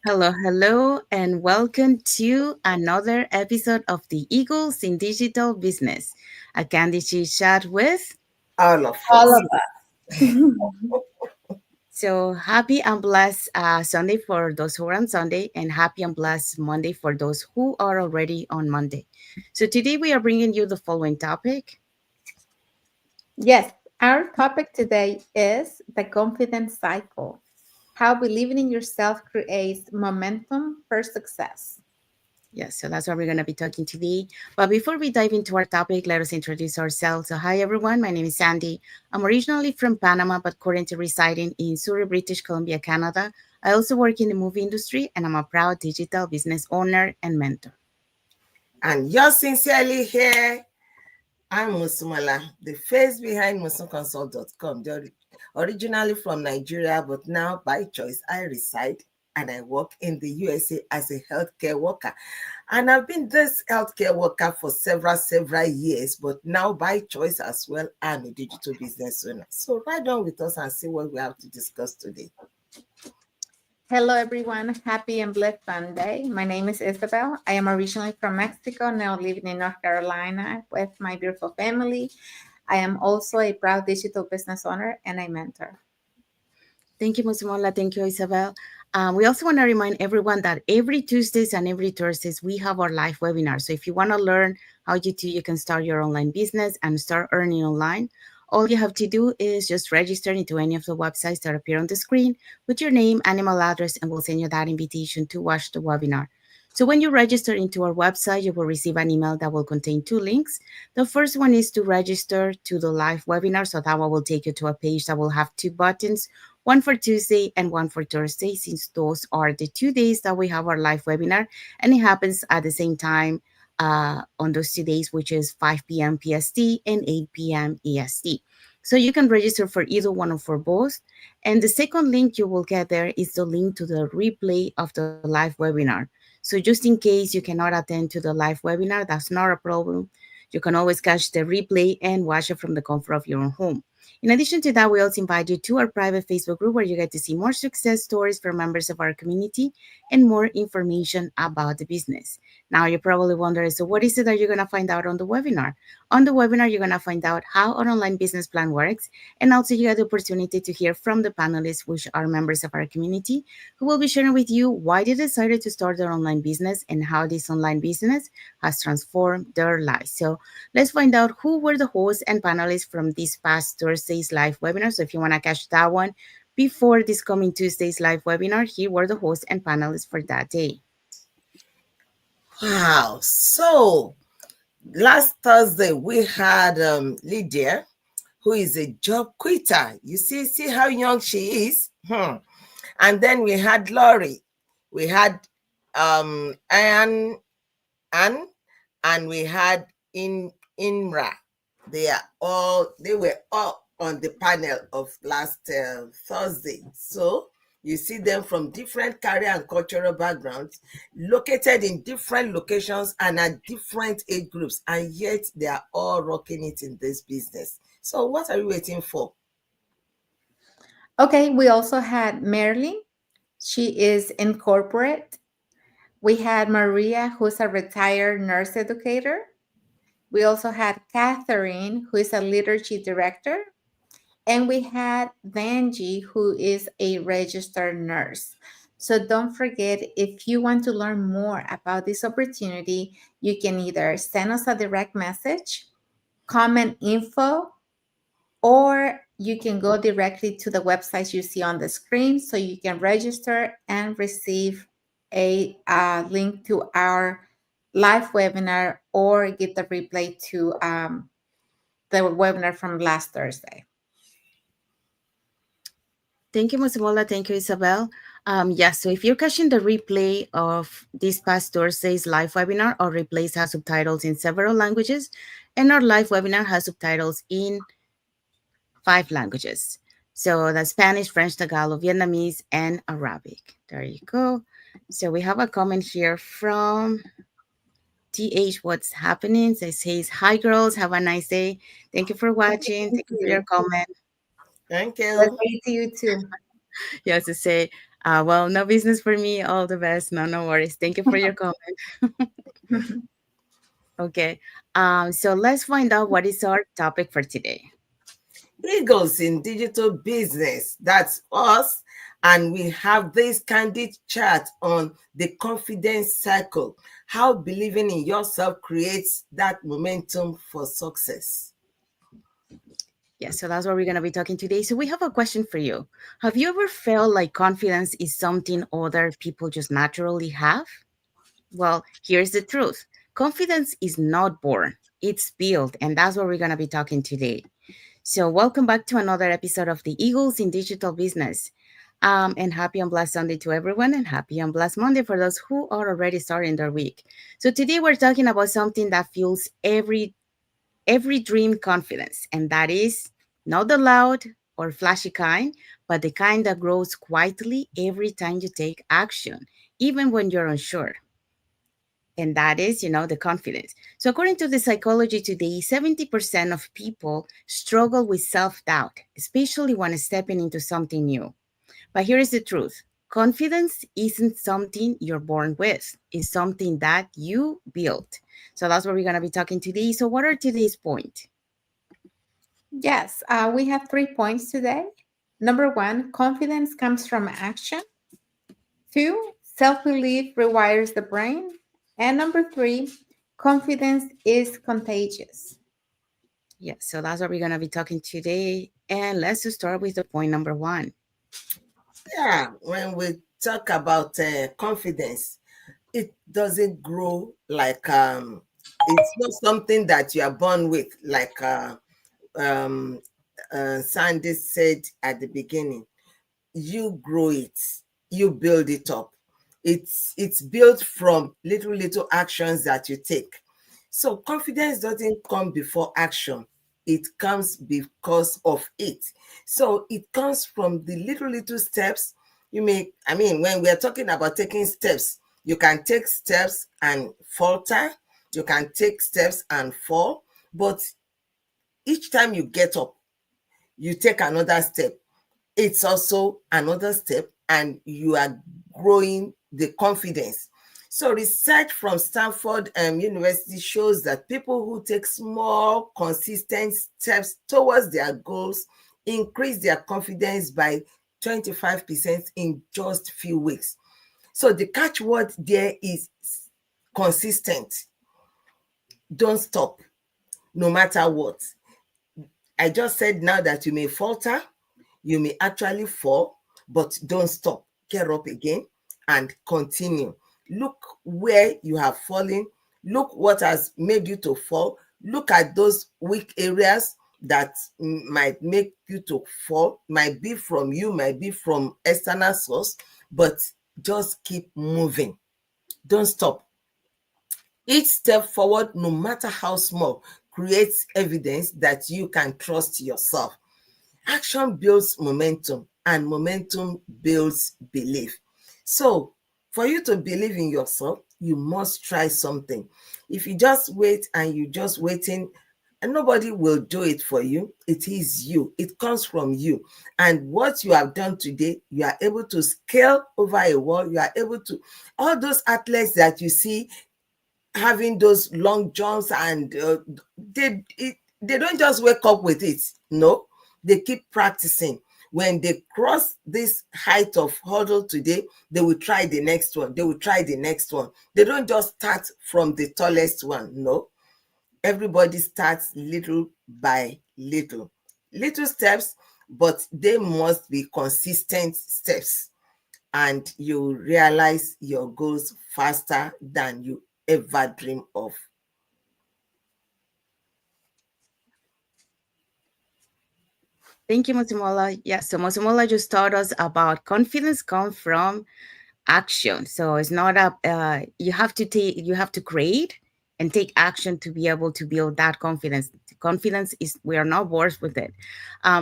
Hello, and welcome to another episode of the Eagles in Digital Business, a Candid chat with. All of All us. of us. So happy and blessed Sunday for those who are on Sunday, and happy and blessed Monday for those who are already on Monday. So today we are bringing you the following topic. Yes, our topic today is the confidence cycle. How believing in yourself creates momentum for success. Yes, so that's what we're going to be talking today. But before we dive into our topic, let us introduce ourselves. So, hi everyone, my name is Sandy. I'm originally from Panama, but currently residing in Surrey, British Columbia, Canada. I also work in the movie industry, and I'm a proud digital business owner and mentor. And yours sincerely here, I'm Musumala, the face behind musumconsult.com. Originally from Nigeria, but now by choice, I reside and I work in the USA as a healthcare worker. And I've been this healthcare worker for several years, but now by choice as well, I'm a digital business owner. So ride on with us and see what we have to discuss today. Hello, everyone. Happy and blessed Sunday. My name is Isabel. I am originally from Mexico, now living in North Carolina with my beautiful family. I am also a proud digital business owner and a mentor. Thank you, Musimola. Thank you, Isabel. We also want to remind everyone that every Tuesdays and every Thursdays, we have our live webinar. So if you want to learn how you can start your online business and start earning online, all you have to do is just register into any of the websites that appear on the screen with your name and email address, and we'll send you that invitation to watch the webinar. So when you register into our website, you will receive an email that will contain two links. The first one is to register to the live webinar. So that one will take you to a page that will have two buttons, one for Tuesday and one for Thursday, since those are the 2 days that we have our live webinar, and it happens at the same time on those 2 days, which is 5 p.m. PST and 8 p.m. EST. So you can register for either one or for both. And the second link you will get there is the link to the replay of the live webinar. So just in case you cannot attend to the live webinar, that's not a problem. You can always catch the replay and watch it from the comfort of your own home. In addition to that, we also invite you to our private Facebook group where you get to see more success stories from members of our community and more information about the business. Now, you're probably wondering, so what is it that you're going to find out on the webinar? On the webinar, you're going to find out how an online business plan works, and also you get the opportunity to hear from the panelists, which are members of our community, who will be sharing with you why they decided to start their online business and how this online business has transformed their lives. So let's find out who were the hosts and panelists from this past Thursday's live webinar. So if you want to catch that one before this coming Tuesday's live webinar, here were the hosts and panelists for that day. Wow. So last Thursday we had Lydia, who is a job quitter. You see how young she is. And then we had Lori, we had Anne, and we had Inra. They were all on the panel of last Thursday. So you see them from different career and cultural backgrounds, located in different locations and at different age groups, and yet they are all rocking it in this business. So what are you waiting for? Okay, we also had Marilyn. She is in corporate. We had Maria, who's a retired nurse educator. We also had Catherine, who is a liturgy director. And we had Vanji, who is a registered nurse. So don't forget, if you want to learn more about this opportunity, you can either send us a direct message, comment info, or you can go directly to the websites you see on the screen so you can register and receive a link to our live webinar or get the replay to the webinar from last Thursday. Thank you, Musimola. Thank you, Isabel. Yes, so if you're catching the replay of this past Thursday's live webinar, our replays have subtitles in several languages, and our live webinar has subtitles in 5 languages. So that's Spanish, French, Tagalog, Vietnamese, and Arabic. There you go. So we have a comment here from TH. What's happening? So it says, hi, girls. Have a nice day. Thank you for watching. Thank you for your comment. Thank Good you. day to you too. Yes, to say, Well, no business for me. All the best. No, no worries. Thank you for your comment. Okay. So let's find out what is our topic for today. Eagles in digital business. That's us. And we have this candid chat on the confidence cycle, how believing in yourself creates that momentum for success. Yeah, so that's what we're going to be talking today. So we have a question for you. Have you ever felt like confidence is something other people just naturally have? Well, here's the truth. Confidence is not born, it's built, and that's what we're going to be talking today. So, welcome back to another episode of the Eagles in Digital Business. And happy and blessed Sunday to everyone, and happy and blessed Monday for those who are already starting their week. So, today we're talking about something that fuels every dream confidence, and that is not the loud or flashy kind, but the kind that grows quietly every time you take action, even when you're unsure. And that is, the confidence. So, according to the psychology today, 70% of people struggle with self doubt, especially when stepping into something new. But here is the truth: confidence isn't something you're born with, it's something that you build. So, that's what we're going to be talking today. So, what are today's points? Yes, we have 3 points today. Number one, confidence comes from action. Two, self belief rewires the brain. And number three, confidence is contagious. Yeah, so that's what we're going to be talking today. And let's just start with the point number one. Yeah, when we talk about confidence, it doesn't grow like it's not something that you are born with, like um, Sandy said at the beginning. You grow it, you build it up. It's built from little actions that you take. So confidence doesn't come before action, it comes because of it. So it comes from the little steps you make. I mean, when we're talking about taking steps, you can take steps and falter, you can take steps and fall, but each time you get up, you take another step, it's also another step, and you are growing the confidence. So research from Stanford University shows that people who take small, consistent steps towards their goals increase their confidence by 25% in just few weeks. So the catchword there is consistent. Don't stop, no matter what. I just said now that you may falter, you may actually fall, but don't stop. Get up again and continue. Look where you have fallen. Look what has made you to fall. Look at those weak areas that might make you to fall. Might be from you, might be from external source, but just keep moving. Don't stop. Each step forward, no matter how small, creates evidence that you can trust yourself. Action builds momentum, and momentum builds belief. So, for you to believe in yourself, you must try something. If you just wait and you just waiting, and nobody will do it for you, it is you. It comes from you. And what you have done today, you are able to scale over a wall. You are able to, all those athletes that you see having those long jumps, and they don't just wake up with it. No, they keep practicing. When they cross this height of hurdle today, they will try the next one. They will try the next one. They don't just start from the tallest one. No, everybody starts little by little, little steps, but they must be consistent steps, and you realize your goals faster than you ever dream of. Thank you, Mosumola. Yeah, so Mosumola just taught us about confidence come from action. So it's not you have to create and take action to be able to build that confidence. Confidence is, we are not born with it.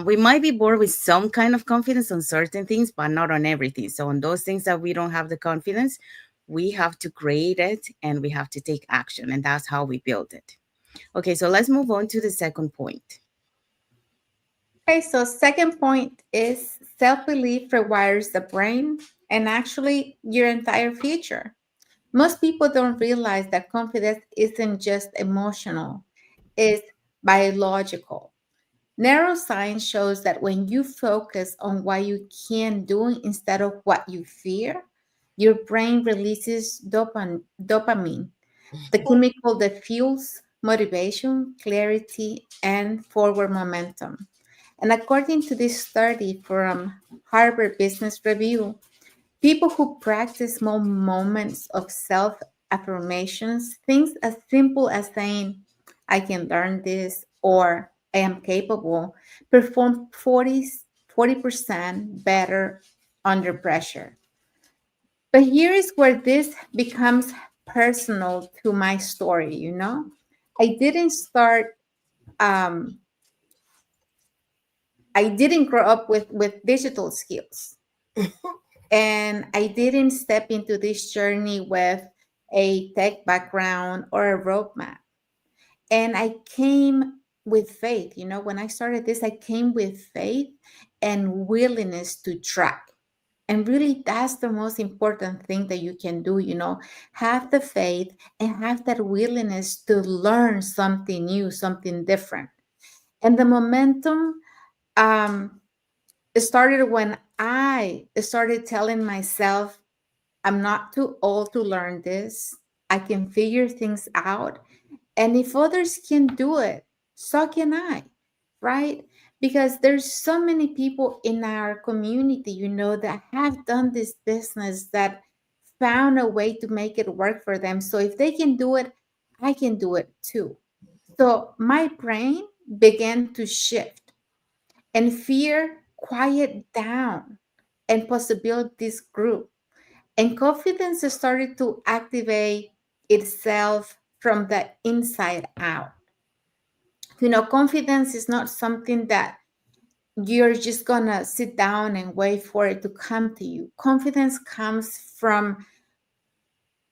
We might be born with some kind of confidence on certain things, but not on everything. So on those things that we don't have the confidence, we have to create it and we have to take action, and that's how we build it. Okay, so let's move on to the second point. Okay, so second point is self belief rewires the brain. and actually your entire future. Most people don't realize that confidence isn't just emotional, it's biological. Neuroscience shows that when you focus on what you can do instead of what you fear, your brain releases dopamine, the chemical that fuels motivation, clarity, and forward momentum. And according to this study from Harvard Business Review, people who practice small moments of self affirmations, things as simple as saying, I can learn this or I am capable, perform 40% better under pressure. But here is where this becomes personal to my story, you know? I didn't start um I didn't grow up with digital skills, and I didn't step into this journey with a tech background or a roadmap. And I came with faith. You know, when I started this, I came with faith and willingness to try. And really, that's the most important thing that you can do. You know, have the faith and have that willingness to learn something new, something different. And the momentum um, it started when I started telling myself, I'm not too old to learn this. I can figure things out. And if others can do it, so can I, right? Because there's so many people in our community, you know, that have done this business, that found a way to make it work for them. So if they can do it, I can do it too. So my brain began to shift and fear quiet down and possibilities grew. And confidence started to activate itself from the inside out. You know, confidence is not something that you're just gonna sit down and wait for it to come to you. Confidence comes from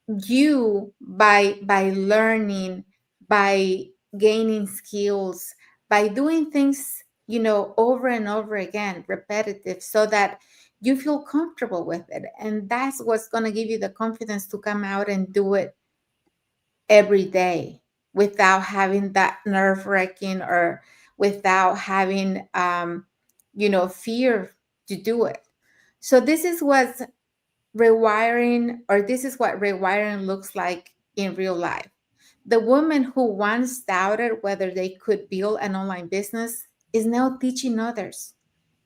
you by learning, by gaining skills, by doing things, you know, over and over again, repetitive, so that you feel comfortable with it. And that's what's going to give you the confidence to come out and do it every day without having that nerve wracking, or without having you know, fear to do it. So this is what rewiring looks like in real life. The woman who once doubted whether they could build an online business is now teaching others,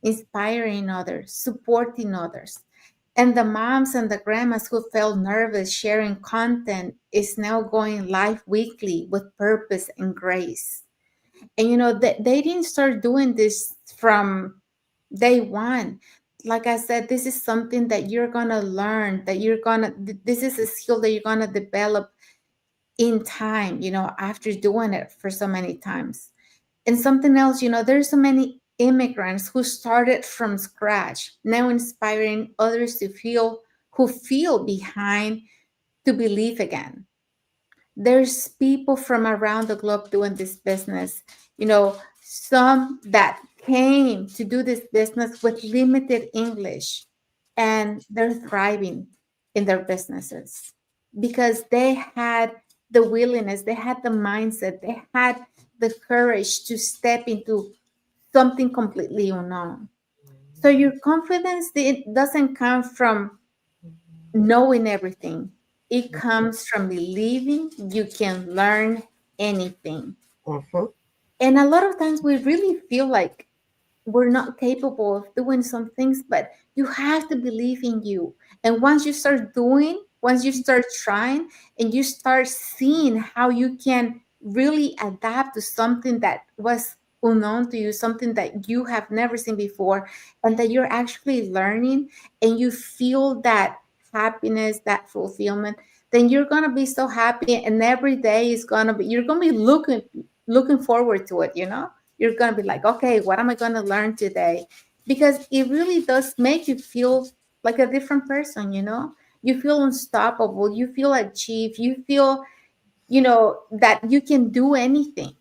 inspiring others, supporting others. And the moms and the grandmas who felt nervous sharing content is now going live weekly with purpose and grace. And you know, they didn't start doing this from day one. Like I said, this is something that you're gonna learn, that this is a skill that you're gonna develop in time, you know, after doing it for so many times. And something else, you know, there's so many immigrants who started from scratch, now inspiring others who feel behind to believe again. There's people from around the globe doing this business, you know, some that came to do this business with limited English, and they're thriving in their businesses because they had the willingness, they had the mindset, they had the courage to step into something completely unknown. So your confidence, it doesn't come from knowing everything. It comes from believing you can learn anything. Mhm. And a lot of times we really feel like we're not capable of doing some things, but you have to believe in you. And once you start trying, and you start seeing how you can really adapt to something that was unknown to you, something that you have never seen before, and that you're actually learning, and you feel that happiness, that fulfillment, then you're gonna be so happy, and every day is gonna be you're gonna be looking forward to it, you know? You're going to be like, okay, what am I going to learn today? Because it really does make you feel like a different person, you know? You feel unstoppable. You feel achieved. You feel, you know, that you can do anything.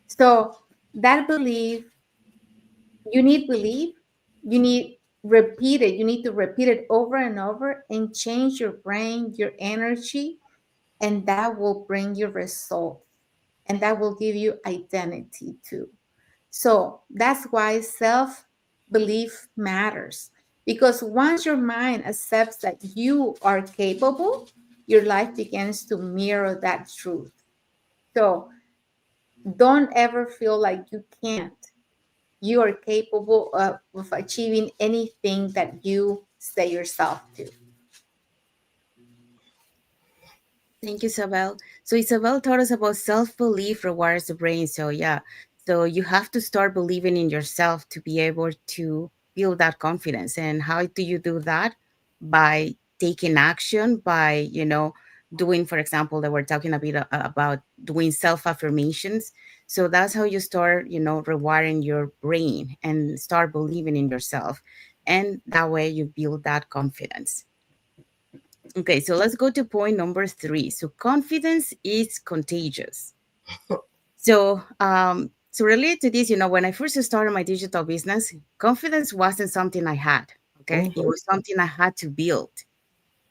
So that belief, you need, repeat it. You need to repeat it over and over and change your brain, your energy, and that will bring you results. And that will give you identity too. So that's why self belief matters. Because once your mind accepts that you are capable, your life begins to mirror that truth. So don't ever feel like you can't. You are capable of achieving anything that you say yourself to. Thank you, Isabel. So Isabel taught us about self-belief rewires the brain. So yeah, so you have to start believing in yourself to be able to build that confidence. And how do you do that? By taking action, by, doing, for example, that we're talking a bit about doing self-affirmations. So that's how you start, rewiring your brain and start believing in yourself. And that way you build that confidence. Okay, so let's go to point number 3. So confidence is contagious. So related to this, when I first started my digital business, confidence wasn't something I had. Okay, it was something I had to build.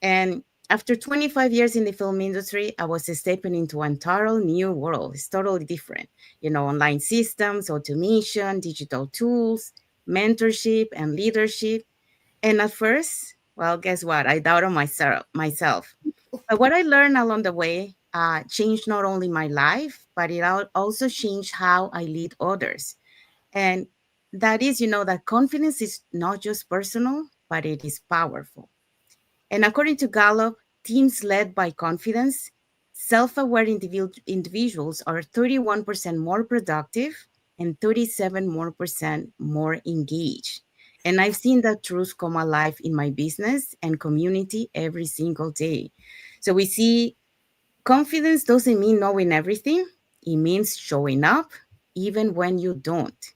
And after 25 years in the film industry, I was stepping into an entirely new world. It's totally different. Online systems, automation, digital tools, mentorship, and leadership. And at first, well, guess what? I doubted myself. But what I learned along the way changed not only my life, but it also changed how I lead others. And that is, that confidence is not just personal, but it is powerful. And according to Gallup, teams led by confidence, self-aware individuals are 31% more productive and 37 more percent more engaged. And I've seen that truth come alive in my business and community every single day. So we see confidence doesn't mean knowing everything. It means showing up even when you don't.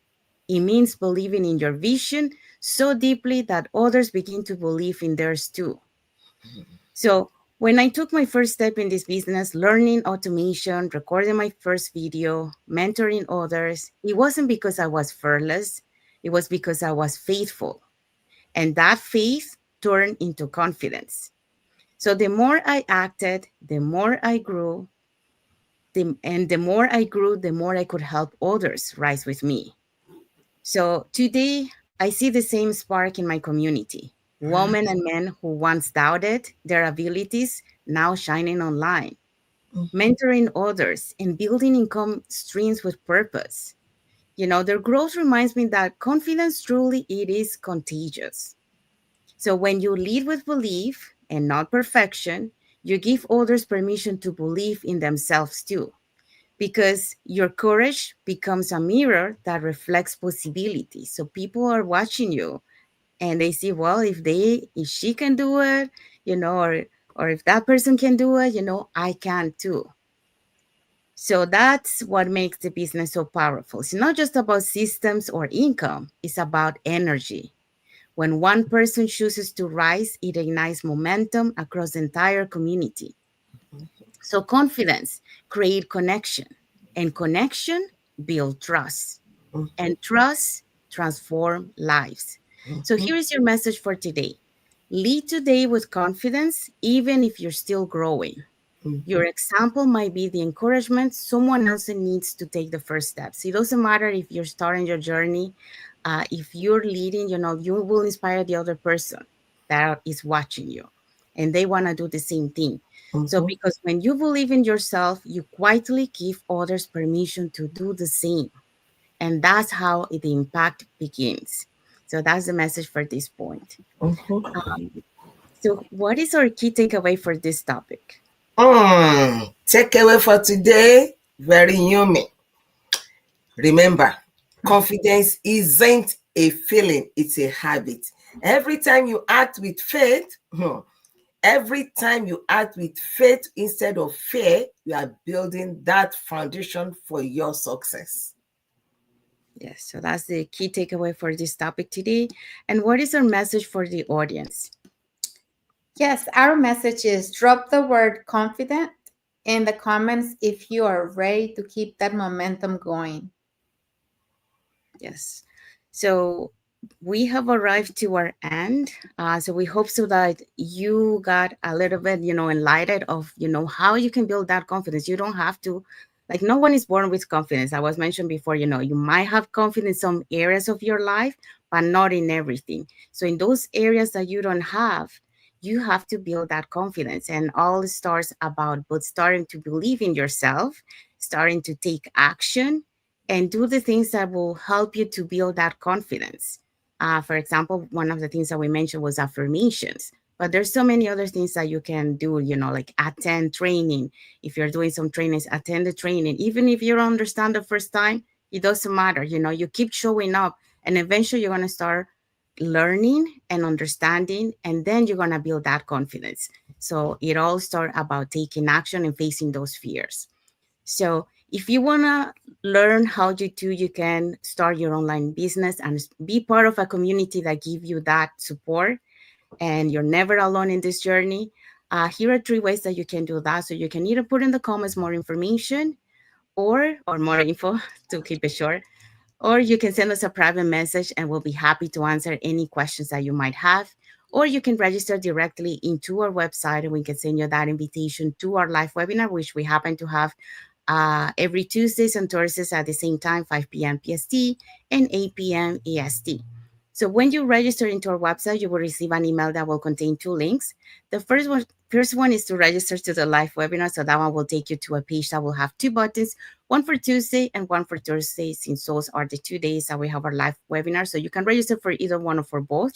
It means believing in your vision so deeply that others begin to believe in theirs too. So when I took my first step in this business, learning automation, recording my first video, mentoring others, it wasn't because I was fearless. It was because I was faithful. And that faith turned into confidence. So the more I acted, the more I grew. And the more I grew, the more I could help others rise with me. So today, I see the same spark in my community. Women and men who once doubted their abilities now shining online, mentoring others, and building income streams with purpose. Their growth reminds me that confidence truly it is contagious. So when you lead with belief and not perfection, you give others permission to believe in themselves too, because your courage becomes a mirror that reflects possibility. So people are watching you and they see, well, if she can do it, or if that person can do it, I can too. So that's what makes the business so powerful. It's not just about systems or income, it's about energy. When one person chooses to rise, it ignites momentum across the entire community. So confidence create connection, and connection build trust, and trust transform lives. So here is your message for today. Lead today with confidence, even if you're still growing. Your example might be the encouragement someone else needs to take the first steps. It doesn't matter if you're starting your journey. If you're leading, you will inspire the other person that is watching you, and they want to do the same thing. So, because when you believe in yourself, you quietly give others permission to do the same. And that's how the impact begins. So, that's the message for this point. So, what is our key takeaway for this topic? Takeaway for today, very human. Remember, confidence isn't a feeling, it's a habit. Every time you act with faith, every time you act with faith instead of fear, you are building that foundation for your success. Yes, so that's the key takeaway for this topic today. And what is our message for the audience? Yes, our message is drop the word confident in the comments if you are ready to keep that momentum going. Yes. So we have arrived to our end. So we hope so that you got a little bit, enlightened of, how you can build that confidence. You don't have to, like, no one is born with confidence. I was mentioned before, you might have confidence in some areas of your life, but not in everything. So in those areas that you don't have, you have to build that confidence. And all starts about but starting to believe in yourself, starting to take action and do the things that will help you to build that confidence. For example, one of the things that we mentioned was affirmations, but there's so many other things that you can do, like attend training. If you're doing some trainings, attend the training. Even if you don't understand the first time, it doesn't matter. You keep showing up and eventually you're going to start learning and understanding, and then you're going to build that confidence. So it all starts about taking action and facing those fears. So if you want to learn how you can start your online business and be part of a community that give you that support, and you're never alone in this journey, here are three ways that you can do that. So you can either put in the comments more information or more info to keep it short, or you can send us a private message and we'll be happy to answer any questions that you might have. Or you can register directly into our website and we can send you that invitation to our live webinar, which we happen to have every Tuesdays and Thursdays at the same time, 5 p.m. PST and 8 p.m. EST. So when you register into our website, you will receive an email that will contain two links. The first one is to register to the live webinar. So that one will take you to a page that will have two buttons, one for Tuesday and one for Thursday, since those are the 2 days that we have our live webinar. So you can register for either one or for both.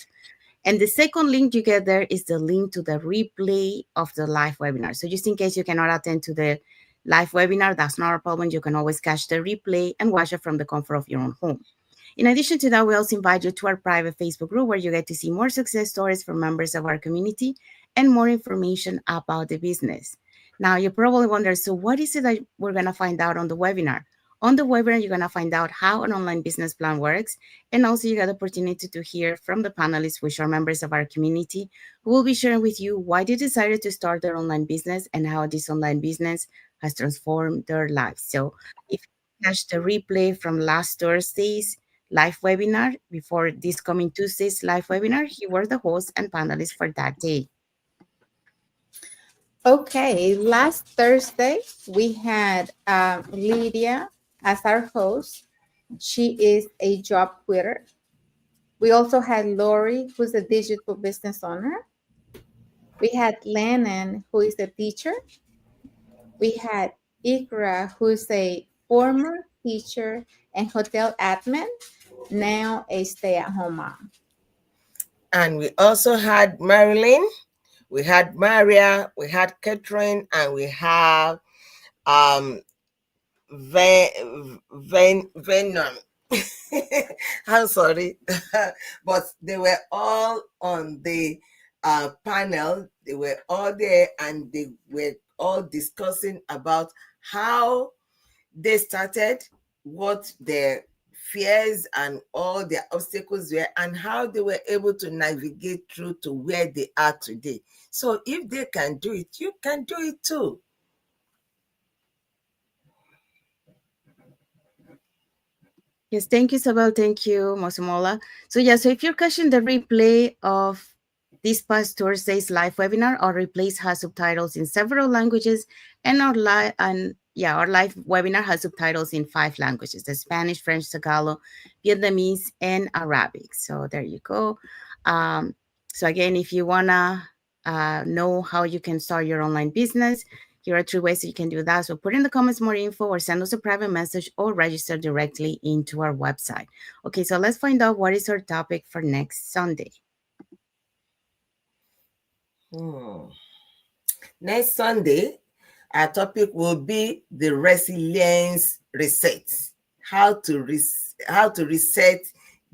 And the second link you get there is the link to the replay of the live webinar. So just in case you cannot attend to the live webinar, that's not a problem. You can always catch the replay and watch it from the comfort of your own home. In addition to that, we also invite you to our private Facebook group where you get to see more success stories from members of our community and more information about the business. Now, you probably wonder, so what is it that we're going to find out on the webinar? On the webinar, you're going to find out how an online business plan works. And also you got the opportunity to hear from the panelists, which are members of our community, who will be sharing with you why they decided to start their online business and how this online business has transformed their lives. So if you catch the replay from last Thursday's live webinar before this coming Tuesday's live webinar, you were the host and panelists for that day. Okay, last Thursday we had Lydia as our host. She is a job quitter. We also had Lori, who's a digital business owner. We had Lennon, who is a teacher. We had Ikra, who's a former teacher and hotel admin, now a stay-at-home mom. And we also had Marilyn, we had Maria, we had Catherine, and we have Venom. I'm sorry, but they were all on the panel. They were all there, and they were all discussing about how they started, what their fears and all their obstacles were, and how they were able to navigate through to where they are today. So if they can do it, you can do it too. Yes, thank you, Isabel. Thank you, Mosumola. So if you're catching the replay of this past Thursday's live webinar, our replays has subtitles in several languages, and our live webinar has subtitles in 5 languages: the Spanish, French, Tagalog, Vietnamese, and Arabic. So there you go. So again, if you wanna know how you can start your online business, here are 3 ways that you can do that. So put in the comments more info or send us a private message or register directly into our website. Okay, so let's find out what is our topic for next Sunday. Next Sunday, our topic will be the resilience reset. How to reset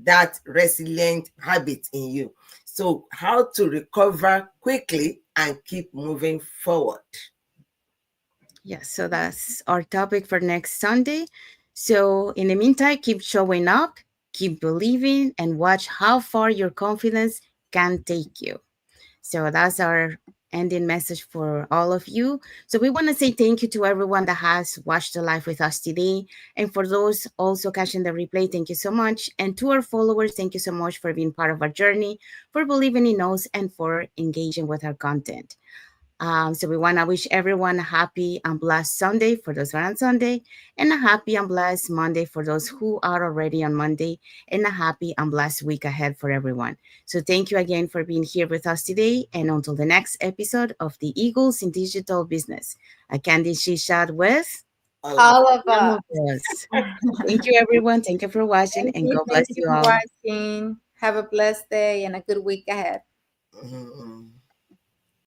that resilient habit in you. So how to recover quickly and keep moving forward. Yes, so that's our topic for next Sunday. So in the meantime, keep showing up, keep believing, and watch how far your confidence can take you. So that's our ending message for all of you. So we want to say thank you to everyone that has watched the live with us today. And for those also catching the replay, thank you so much. And to our followers, thank you so much for being part of our journey, for believing in us, and for engaging with our content. So we want to wish everyone a happy and blessed Sunday for those who are on Sunday, and a happy and blessed Monday for those who are already on Monday, and a happy and blessed week ahead for everyone. So thank you again for being here with us today, and until the next episode of the Eagles in Digital Business, a Candid Chit Chat with All of All of all us. of us. Thank you, everyone. Thank you for watching, and God Thank bless you you for all. watching. Have a blessed day and a good week ahead. Mhm.